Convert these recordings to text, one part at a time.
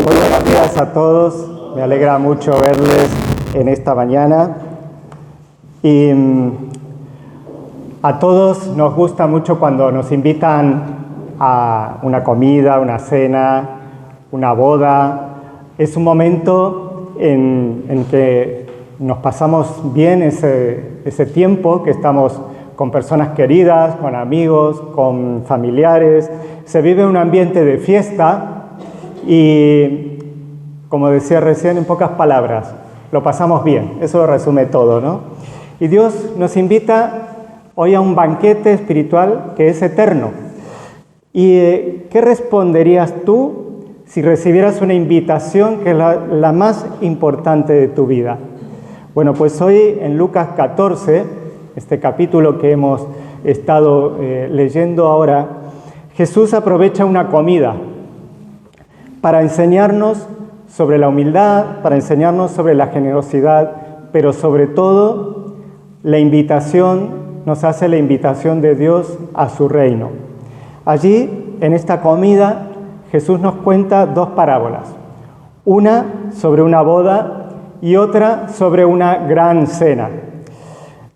Muy buenos días a todos, me alegra mucho verles en esta mañana y a todos nos gusta mucho cuando nos invitan a una comida, una cena, una boda. Es un momento en que nos pasamos bien ese tiempo, que estamos con personas queridas, con amigos, con familiares. Se vive un ambiente de fiesta y, como decía recién, en pocas palabras, lo pasamos bien. Eso lo resume todo, ¿no? Y Dios nos invita hoy a un banquete espiritual que es eterno. ¿Y qué responderías tú si recibieras una invitación que es la más importante de tu vida? Bueno, pues hoy en Lucas 14, este capítulo que hemos estado leyendo ahora, Jesús aprovecha una comida para enseñarnos sobre la humildad, para enseñarnos sobre la generosidad, pero sobre todo nos hace la invitación de Dios a su reino. Allí, en esta comida, Jesús nos cuenta dos parábolas. Una sobre una boda y otra sobre una gran cena.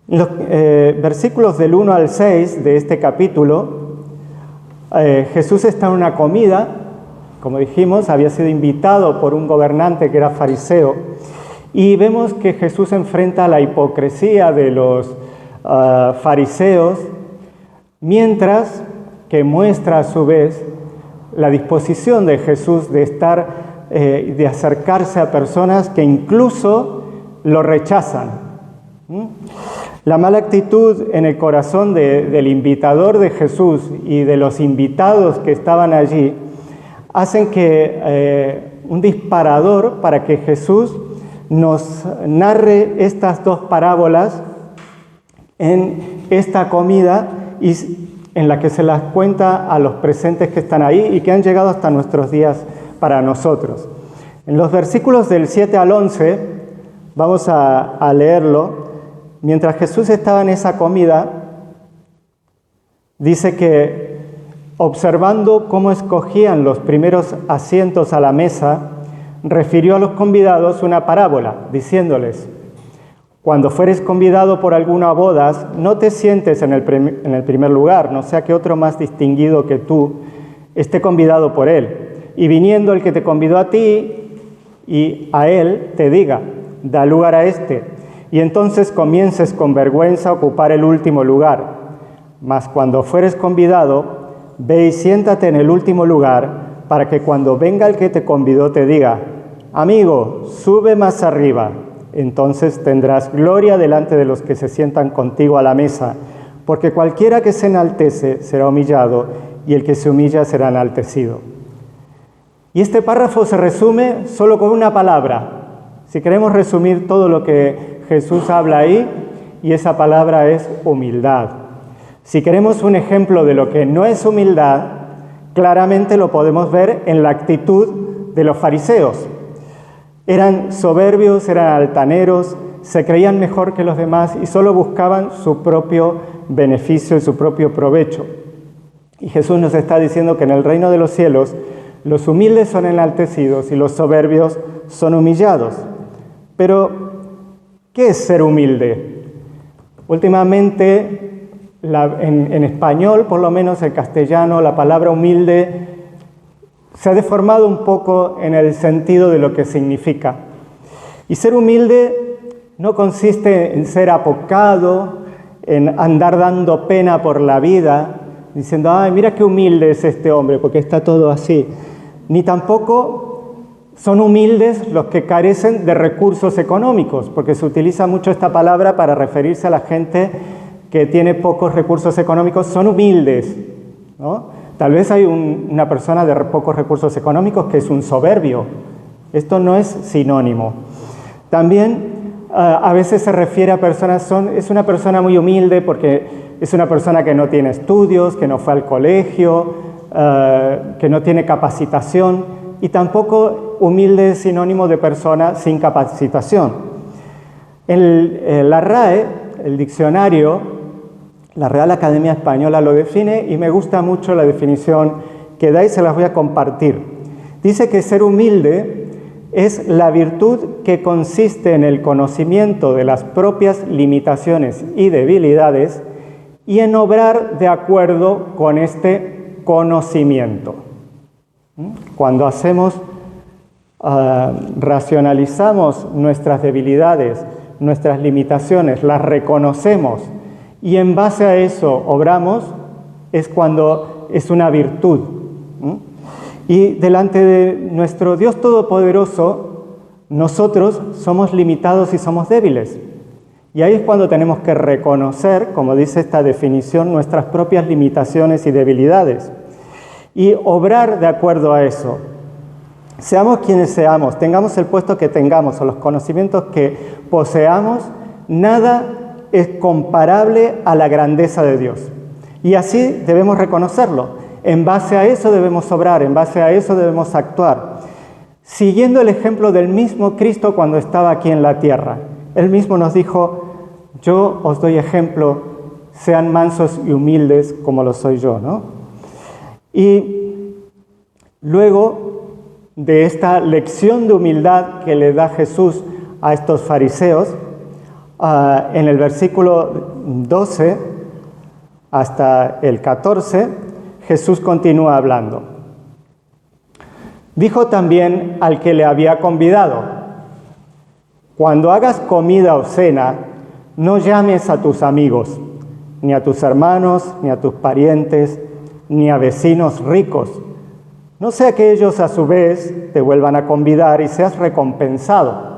En los versículos del 1 al 6 de este capítulo, Jesús está en una comida. Como dijimos, había sido invitado por un gobernante que era fariseo, y vemos que Jesús enfrenta la hipocresía de los fariseos, mientras que muestra a su vez la disposición de Jesús de acercarse a personas que incluso lo rechazan. La mala actitud en el corazón del invitador de Jesús y de los invitados que estaban allí hacen que un disparador para que Jesús nos narre estas dos parábolas en esta comida y en la que se las cuenta a los presentes que están ahí y que han llegado hasta nuestros días para nosotros. En los versículos del 7 al 11, vamos a leerlo. Mientras Jesús estaba en esa comida, dice que observando cómo escogían los primeros asientos a la mesa, refirió a los convidados una parábola, diciéndoles: cuando fueres convidado por alguna boda, no te sientes en el primer lugar, no sea que otro más distinguido que tú esté convidado por él. Y viniendo el que te convidó a ti y a él, te diga: da lugar a este. Y entonces comiences con vergüenza a ocupar el último lugar. Mas cuando fueres convidado, ve y siéntate en el último lugar, para que cuando venga el que te convidó te diga: amigo, sube más arriba. Entonces tendrás gloria delante de los que se sientan contigo a la mesa, porque cualquiera que se enaltece será humillado, y el que se humilla será enaltecido. Y este párrafo se resume solo con una palabra. Si queremos resumir todo lo que Jesús habla ahí, y esa palabra es humildad. Si queremos un ejemplo de lo que no es humildad, claramente lo podemos ver en la actitud de los fariseos. Eran soberbios, eran altaneros, se creían mejor que los demás y solo buscaban su propio beneficio y su propio provecho. Y Jesús nos está diciendo que en el reino de los cielos los humildes son enaltecidos y los soberbios son humillados. Pero, ¿qué es ser humilde? Últimamente, en español, por lo menos en castellano, la palabra humilde se ha deformado un poco en el sentido de lo que significa. Y ser humilde no consiste en ser apocado, en andar dando pena por la vida, diciendo: ay, mira qué humilde es este hombre, porque está todo así. Ni tampoco son humildes los que carecen de recursos económicos, porque se utiliza mucho esta palabra para referirse a la gente que tiene pocos recursos económicos. Son humildes, ¿no? Tal vez hay una persona de pocos recursos económicos que es un soberbio. Esto no es sinónimo. También a veces se refiere a personas, es una persona muy humilde porque es una persona que no tiene estudios, que no fue al colegio, que no tiene capacitación, y tampoco humilde es sinónimo de persona sin capacitación. La RAE, el diccionario, la Real Academia Española lo define y me gusta mucho la definición que da y se las voy a compartir. Dice que ser humilde es la virtud que consiste en el conocimiento de las propias limitaciones y debilidades y en obrar de acuerdo con este conocimiento. Cuando racionalizamos nuestras debilidades, nuestras limitaciones, las reconocemos y en base a eso obramos, es cuando es una virtud. Y delante de nuestro Dios Todopoderoso, nosotros somos limitados y somos débiles. Y ahí es cuando tenemos que reconocer, como dice esta definición, nuestras propias limitaciones y debilidades. Y obrar de acuerdo a eso. Seamos quienes seamos, tengamos el puesto que tengamos o los conocimientos que poseamos, nada es comparable a la grandeza de Dios. Y así debemos reconocerlo. En base a eso debemos obrar, en base a eso debemos actuar. Siguiendo el ejemplo del mismo Cristo cuando estaba aquí en la tierra. Él mismo nos dijo, yo os doy ejemplo, sean mansos y humildes como lo soy yo, ¿no? Y luego de esta lección de humildad que le da Jesús a estos fariseos, en el versículo 12 hasta el 14, Jesús continúa hablando. Dijo también al que le había convidado, cuando hagas comida o cena, no llames a tus amigos, ni a tus hermanos, ni a tus parientes, ni a vecinos ricos. No sea que ellos a su vez te vuelvan a convidar y seas recompensado.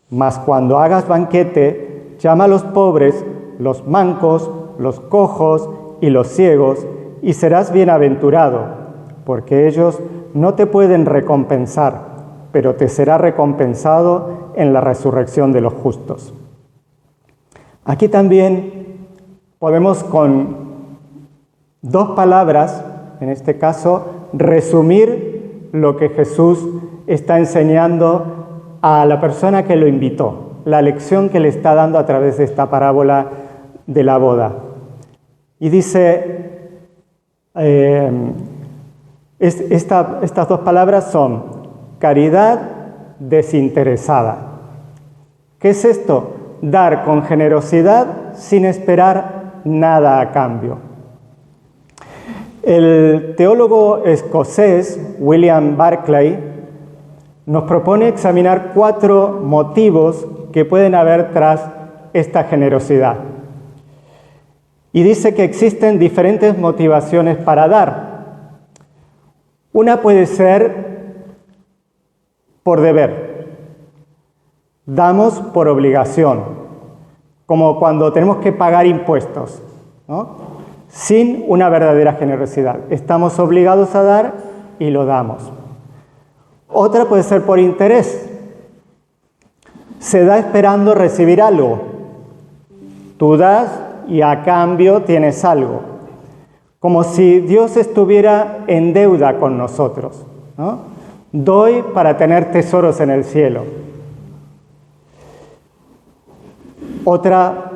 Mas cuando hagas banquete, llama a los pobres, los mancos, los cojos y los ciegos, y serás bienaventurado, porque ellos no te pueden recompensar, pero te será recompensado en la resurrección de los justos. Aquí también podemos con dos palabras, en este caso, resumir lo que Jesús está enseñando a la persona que lo invitó, la lección que le está dando a través de esta parábola de la boda. Y dice, estas dos palabras son caridad desinteresada. ¿Qué es esto? Dar con generosidad sin esperar nada a cambio. El teólogo escocés William Barclay nos propone examinar 4 motivos que pueden haber tras esta generosidad. Y dice que existen diferentes motivaciones para dar. Una puede ser por deber. Damos por obligación, como cuando tenemos que pagar impuestos, ¿no? Sin una verdadera generosidad. Estamos obligados a dar y lo damos. Otra puede ser por interés. Se da esperando recibir algo. Tú das y a cambio tienes algo. Como si Dios estuviera en deuda con nosotros, ¿no? Doy para tener tesoros en el cielo. Otra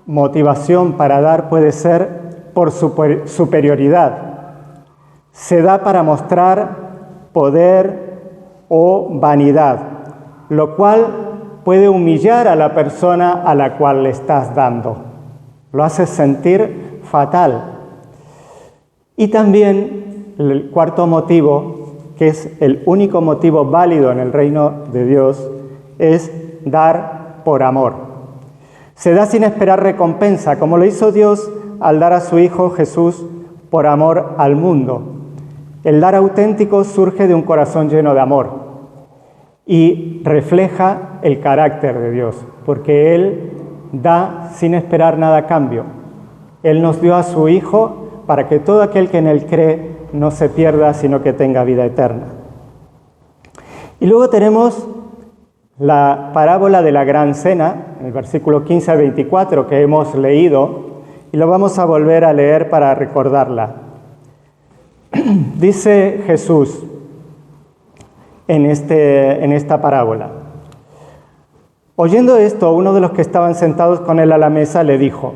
motivación para dar puede ser por superioridad. Se da para mostrar poder o vanidad, lo cual puede humillar a la persona a la cual le estás dando. Lo haces sentir fatal. Y también el cuarto motivo, que es el único motivo válido en el reino de Dios, es dar por amor. Se da sin esperar recompensa, como lo hizo Dios al dar a su Hijo Jesús por amor al mundo. El dar auténtico surge de un corazón lleno de amor y refleja el carácter de Dios, porque Él da sin esperar nada a cambio. Él nos dio a su Hijo para que todo aquel que en Él cree no se pierda, sino que tenga vida eterna. Y luego tenemos la parábola de la Gran Cena, en el versículo 15 al 24, que hemos leído, y lo vamos a volver a leer para recordarla. Dice Jesús en esta parábola: oyendo esto, uno de los que estaban sentados con él a la mesa le dijo: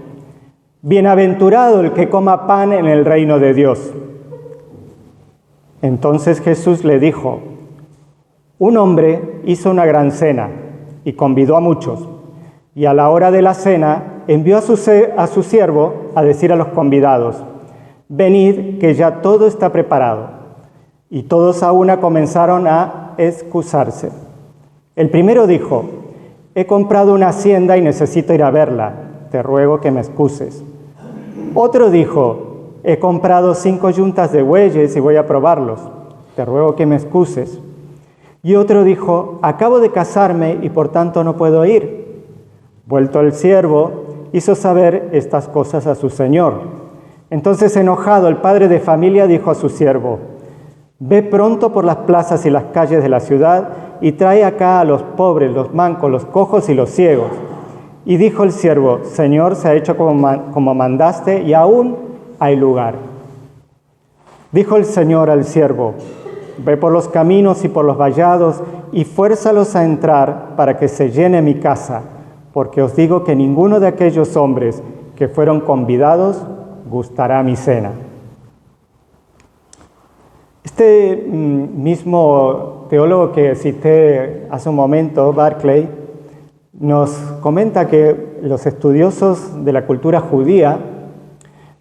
bienaventurado el que coma pan en el reino de Dios. Entonces Jesús le dijo: un hombre hizo una gran cena y convidó a muchos, y a la hora de la cena envió a su siervo a decir a los convidados: venid, que ya todo está preparado. Y todos a una comenzaron a excusarse. El primero dijo: he comprado una hacienda y necesito ir a verla, te ruego que me excuses. Otro dijo: he comprado 5 yuntas de bueyes y voy a probarlos, te ruego que me excuses. Y otro dijo: acabo de casarme y por tanto no puedo ir. Vuelto el siervo, hizo saber estas cosas a su señor. Entonces, enojado, el padre de familia dijo a su siervo: ve pronto por las plazas y las calles de la ciudad y trae acá a los pobres, los mancos, los cojos y los ciegos. Y dijo el siervo: Señor, se ha hecho como mandaste y aún hay lugar. Dijo el Señor al siervo: ve por los caminos y por los vallados y fuérzalos a entrar para que se llene mi casa, porque os digo que ninguno de aquellos hombres que fueron convidados gustará mi cena. Este mismo teólogo que cité hace un momento, Barclay, nos comenta que los estudiosos de la cultura judía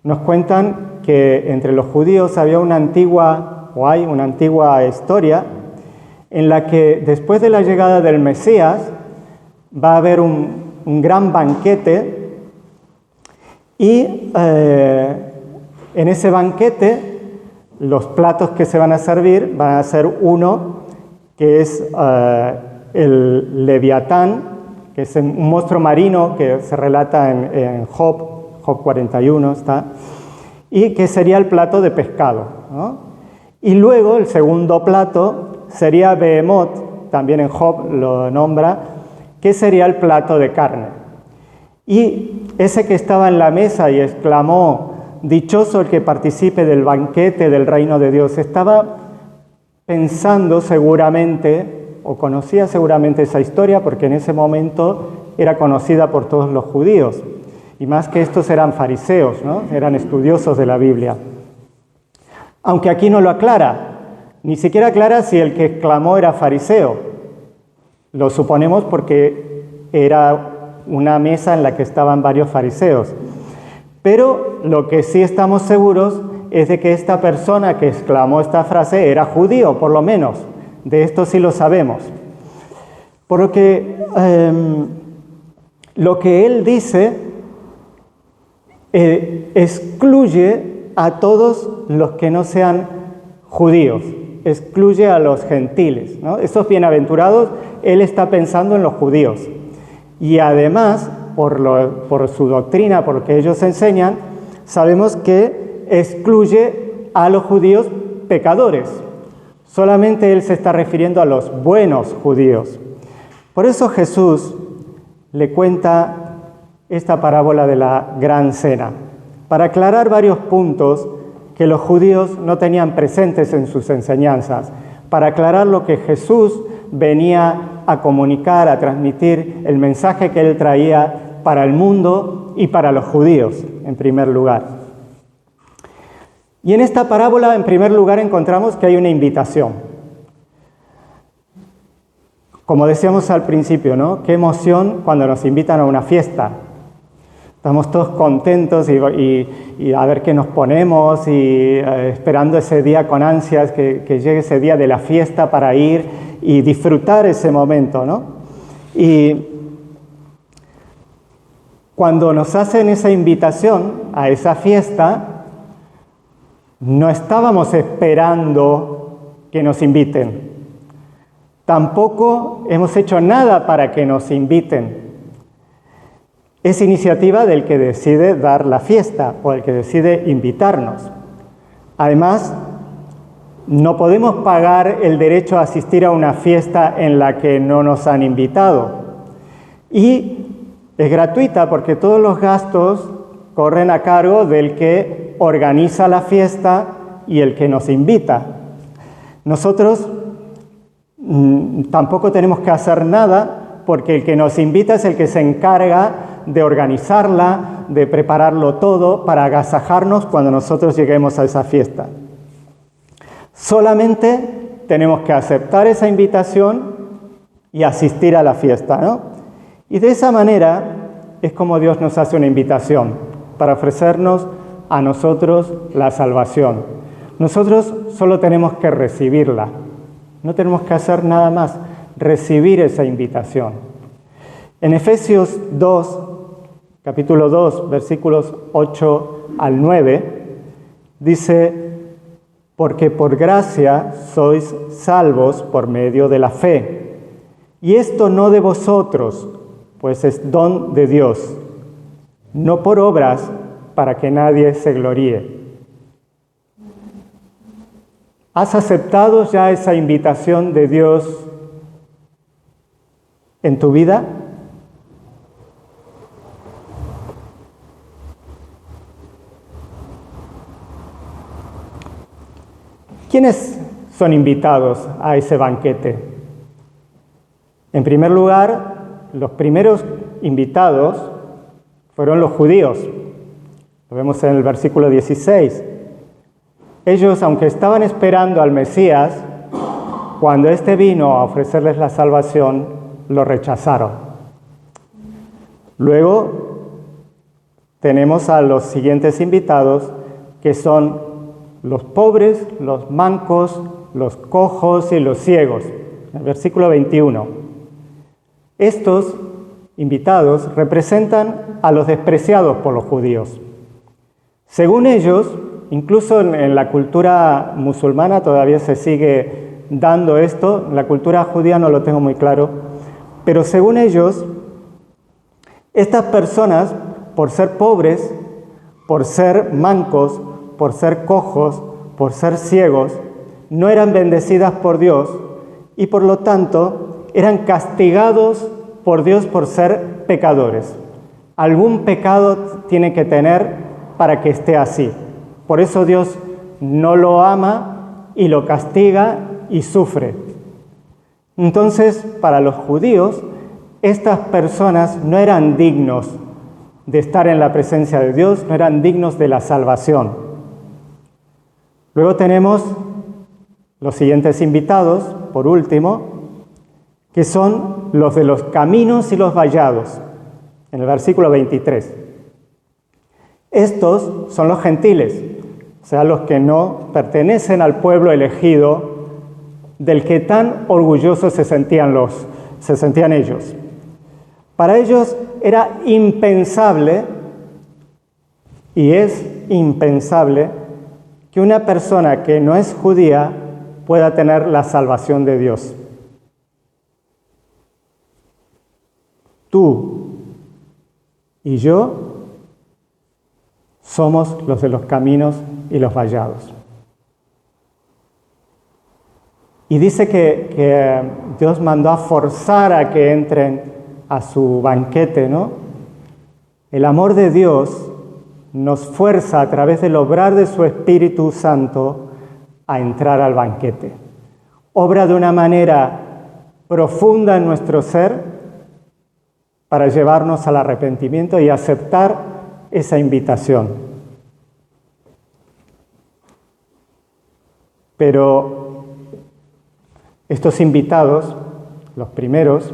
nos cuentan que entre los judíos hay una antigua historia en la que después de la llegada del Mesías va a haber un gran banquete y en ese banquete los platos que se van a servir van a ser uno que es el Leviatán, que es un monstruo marino que se relata en Job 41 está, y que sería el plato de pescado, ¿no? Y luego el segundo plato sería Behemoth, también en Job lo nombra, que sería el plato de carne. Y ese que estaba en la mesa y exclamó: dichoso el que participe del banquete del reino de Dios, estaba pensando seguramente, o conocía seguramente esa historia, porque en ese momento era conocida por todos los judíos. Y más que estos eran fariseos, ¿no? Eran estudiosos de la Biblia. Aunque aquí no lo aclara, ni siquiera aclara si el que exclamó era fariseo. Lo suponemos porque era una mesa en la que estaban varios fariseos. Pero lo que sí estamos seguros es de que esta persona que exclamó esta frase era judío, por lo menos. De esto sí lo sabemos. Porque lo que él dice excluye a todos los que no sean judíos, excluye a los gentiles, ¿no? Estos bienaventurados, él está pensando en los judíos. Y además, por su doctrina, por lo que ellos enseñan, sabemos que excluye a los judíos pecadores. Solamente él se está refiriendo a los buenos judíos. Por eso Jesús le cuenta esta parábola de la gran cena, para aclarar varios puntos que los judíos no tenían presentes en sus enseñanzas, para aclarar lo que Jesús venía a comunicar, a transmitir, el mensaje que él traía para el mundo y para los judíos, en primer lugar. Y en esta parábola, en primer lugar, encontramos que hay una invitación. Como decíamos al principio, ¿no? Qué emoción cuando nos invitan a una fiesta. Estamos todos contentos y a ver qué nos ponemos y esperando ese día con ansias, que llegue ese día de la fiesta para ir y disfrutar ese momento, ¿no? Y cuando nos hacen esa invitación a esa fiesta, no estábamos esperando que nos inviten. Tampoco hemos hecho nada para que nos inviten. Es iniciativa del que decide dar la fiesta o el que decide invitarnos. Además, no podemos pagar el derecho a asistir a una fiesta en la que no nos han invitado. Y es gratuita porque todos los gastos corren a cargo del que organiza la fiesta y el que nos invita. Nosotros tampoco tenemos que hacer nada porque el que nos invita es el que se encarga de organizarla, de prepararlo todo para agasajarnos cuando nosotros lleguemos a esa fiesta. Solamente tenemos que aceptar esa invitación y asistir a la fiesta, ¿no? Y de esa manera es como Dios nos hace una invitación para ofrecernos a nosotros la salvación. Nosotros solo tenemos que recibirla, no tenemos que hacer nada más, recibir esa invitación. En Efesios 2, capítulo 2, versículos 8 al 9, dice: porque por gracia sois salvos por medio de la fe, y esto no de vosotros, pues es don de Dios, no por obras, para que nadie se gloríe. ¿Has aceptado ya esa invitación de Dios en tu vida? ¿Quiénes son invitados a ese banquete? En primer lugar, los primeros invitados fueron los judíos. Lo vemos en el versículo 16. Ellos, aunque estaban esperando al Mesías, cuando éste vino a ofrecerles la salvación, lo rechazaron. Luego tenemos a los siguientes invitados, que son los pobres, los mancos, los cojos y los ciegos. En el versículo 21. Estos invitados representan a los despreciados por los judíos. Según ellos, incluso en la cultura musulmana todavía se sigue dando esto, en la cultura judía no lo tengo muy claro, pero según ellos, estas personas, por ser pobres, por ser mancos, por ser cojos, por ser ciegos, no eran bendecidas por Dios y por lo tanto eran castigados por Dios por ser pecadores. Algún pecado tiene que tener para que esté así. Por eso Dios no lo ama y lo castiga y sufre. Entonces, para los judíos, estas personas no eran dignos de estar en la presencia de Dios, no eran dignos de la salvación. Luego tenemos los siguientes invitados, por último, que son los de los caminos y los vallados, en el versículo 23. Estos son los gentiles, o sea, los que no pertenecen al pueblo elegido del que tan orgullosos se sentían ellos. Para ellos era impensable, y es impensable, que una persona que no es judía pueda tener la salvación de Dios. Tú y yo somos los de los caminos y los vallados. Y dice que Dios mandó a forzar a que entren a su banquete, ¿no? El amor de Dios nos fuerza a través del obrar de su Espíritu Santo a entrar al banquete. Obra de una manera profunda en nuestro ser para llevarnos al arrepentimiento y aceptar esa invitación. Pero estos invitados, los primeros,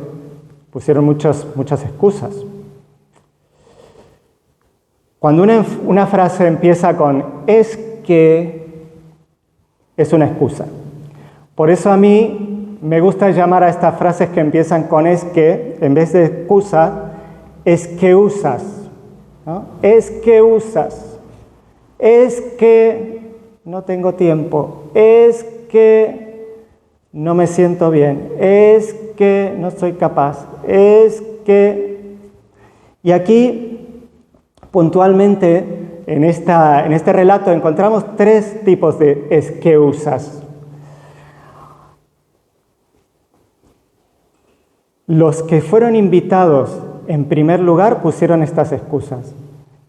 pusieron muchas excusas. Cuando una frase empieza con "es que", es una excusa. Por eso a mí me gusta llamar a estas frases que empiezan con "es que", en vez de excusa, "es que usas", ¿no? Es que usas, es que no tengo tiempo, es que no me siento bien, es que no soy capaz, es que... Y aquí, puntualmente, en este relato encontramos tres tipos de "es que usas". Los que fueron invitados en primer lugar pusieron estas excusas.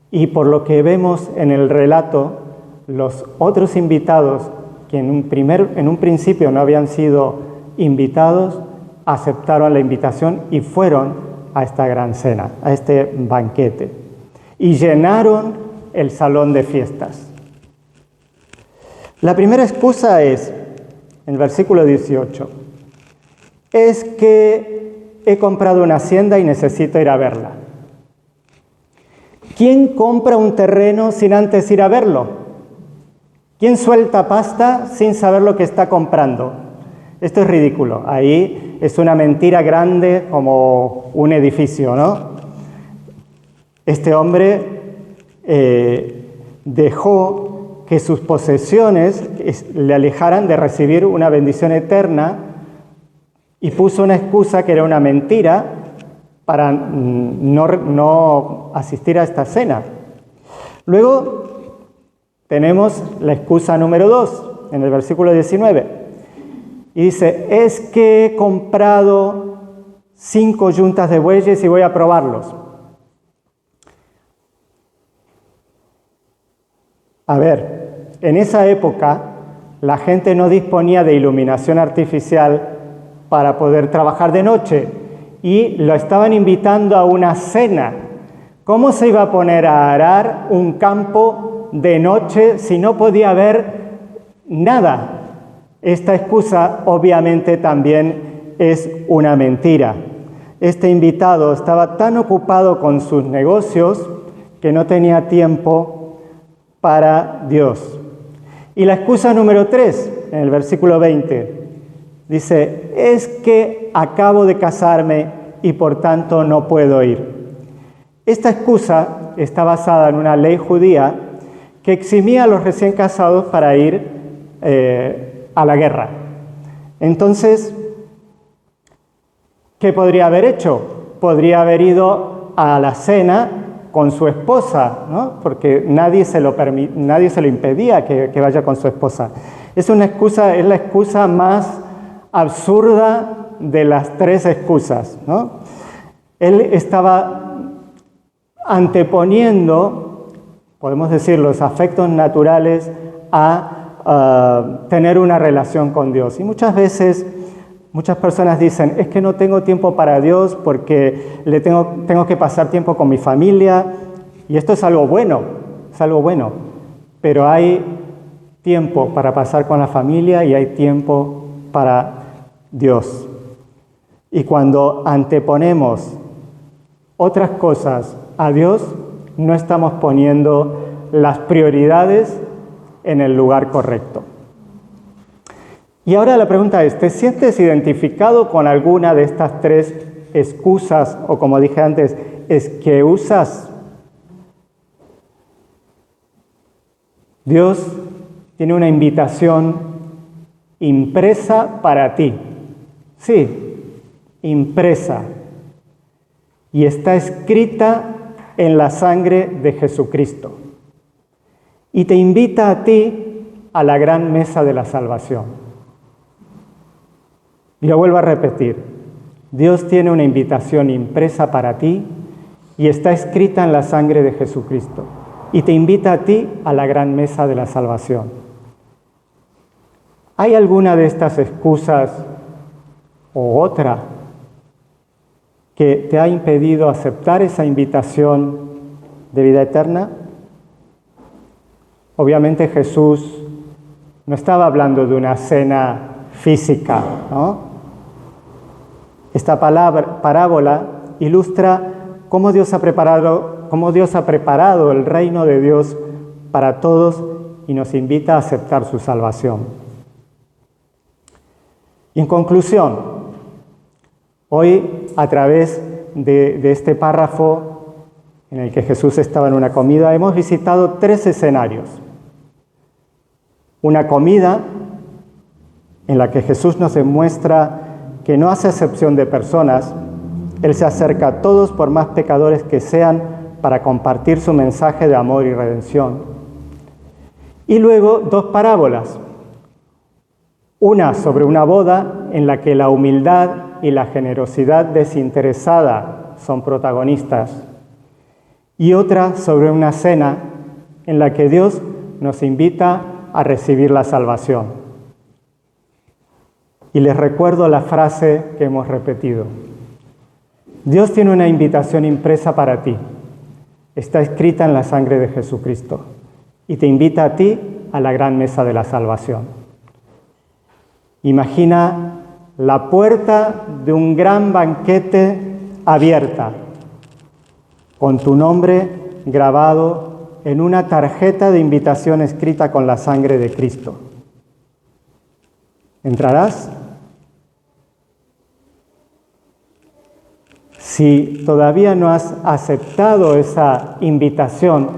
Y por lo que vemos en el relato, los otros invitados que en un principio no habían sido invitados, aceptaron la invitación y fueron a esta gran cena, a este banquete. Y llenaron el salón de fiestas. La primera excusa es: en el versículo 18. Es que he comprado una hacienda y necesito ir a verla. ¿Quién compra un terreno sin antes ir a verlo? ¿Quién suelta pasta sin saber lo que está comprando? Esto es ridículo. Ahí es una mentira grande como un edificio, ¿no? Este hombre dejó que sus posesiones le alejaran de recibir una bendición eterna y puso una excusa que era una mentira para no asistir a esta cena. Luego tenemos la excusa número 2, en el versículo 19. Y dice, es que he comprado 5 yuntas de bueyes y voy a probarlos. A ver, en esa época la gente no disponía de iluminación artificial para poder trabajar de noche y lo estaban invitando a una cena. ¿Cómo se iba a poner a arar un campo de noche si no podía ver nada? Esta excusa obviamente también es una mentira. Este invitado estaba tan ocupado con sus negocios que no tenía tiempo para Dios. Y la excusa número 3, en el versículo 20, dice, es que acabo de casarme y por tanto no puedo ir. Esta excusa está basada en una ley judía que eximía a los recién casados para ir a la guerra. Entonces, ¿qué podría haber hecho? Podría haber ido a la cena con su esposa, ¿no? Porque nadie se lo impedía que vaya con su esposa. Es la excusa más absurda de las 3 excusas, ¿no? Él estaba anteponiendo, podemos decir, los afectos naturales a tener una relación con Dios. Y muchas veces, muchas personas dicen, es que no tengo tiempo para Dios porque tengo que pasar tiempo con mi familia. Y esto es algo bueno, pero hay tiempo para pasar con la familia y hay tiempo para Dios. Y cuando anteponemos otras cosas a Dios, no estamos poniendo las prioridades en el lugar correcto. Y ahora la pregunta es, ¿te sientes identificado con alguna de estas 3 excusas o, como dije antes, excusas? Dios tiene una invitación impresa para ti. Sí, impresa. Y está escrita en la sangre de Jesucristo. Y te invita a ti a la gran mesa de la salvación. Y lo vuelvo a repetir. Dios tiene una invitación impresa para ti y está escrita en la sangre de Jesucristo. Y te invita a ti a la gran mesa de la salvación. ¿Hay alguna de estas excusas o otra que te ha impedido aceptar esa invitación de vida eterna? Obviamente Jesús no estaba hablando de una cena física, ¿no? Esta parábola ilustra cómo Dios ha preparado el reino de Dios para todos y nos invita a aceptar su salvación. Y en conclusión, hoy a través de este párrafo en el que Jesús estaba en una comida, hemos visitado 3 escenarios. Una comida en la que Jesús nos demuestra que no hace acepción de personas. Él se acerca a todos, por más pecadores que sean, para compartir su mensaje de amor y redención. Y luego 2 parábolas. Una sobre una boda en la que la humildad y la generosidad desinteresada son protagonistas. Y otra sobre una cena en la que Dios nos invita a recibir la salvación. Y les recuerdo la frase que hemos repetido. Dios tiene una invitación impresa para ti. Está escrita en la sangre de Jesucristo. Y te invita a ti a la gran mesa de la salvación. Imagina la puerta de un gran banquete abierta, con tu nombre grabado en una tarjeta de invitación escrita con la sangre de Cristo. ¿Entrarás? Si todavía no has aceptado esa invitación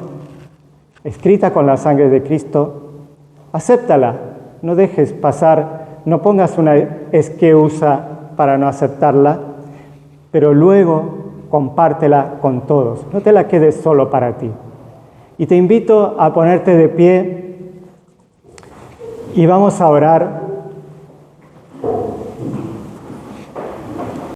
escrita con la sangre de Cristo, acéptala. No dejes pasar, no pongas una excusa para no aceptarla, pero luego compártela con todos. No te la quedes solo para ti. Y te invito a ponerte de pie y vamos a orar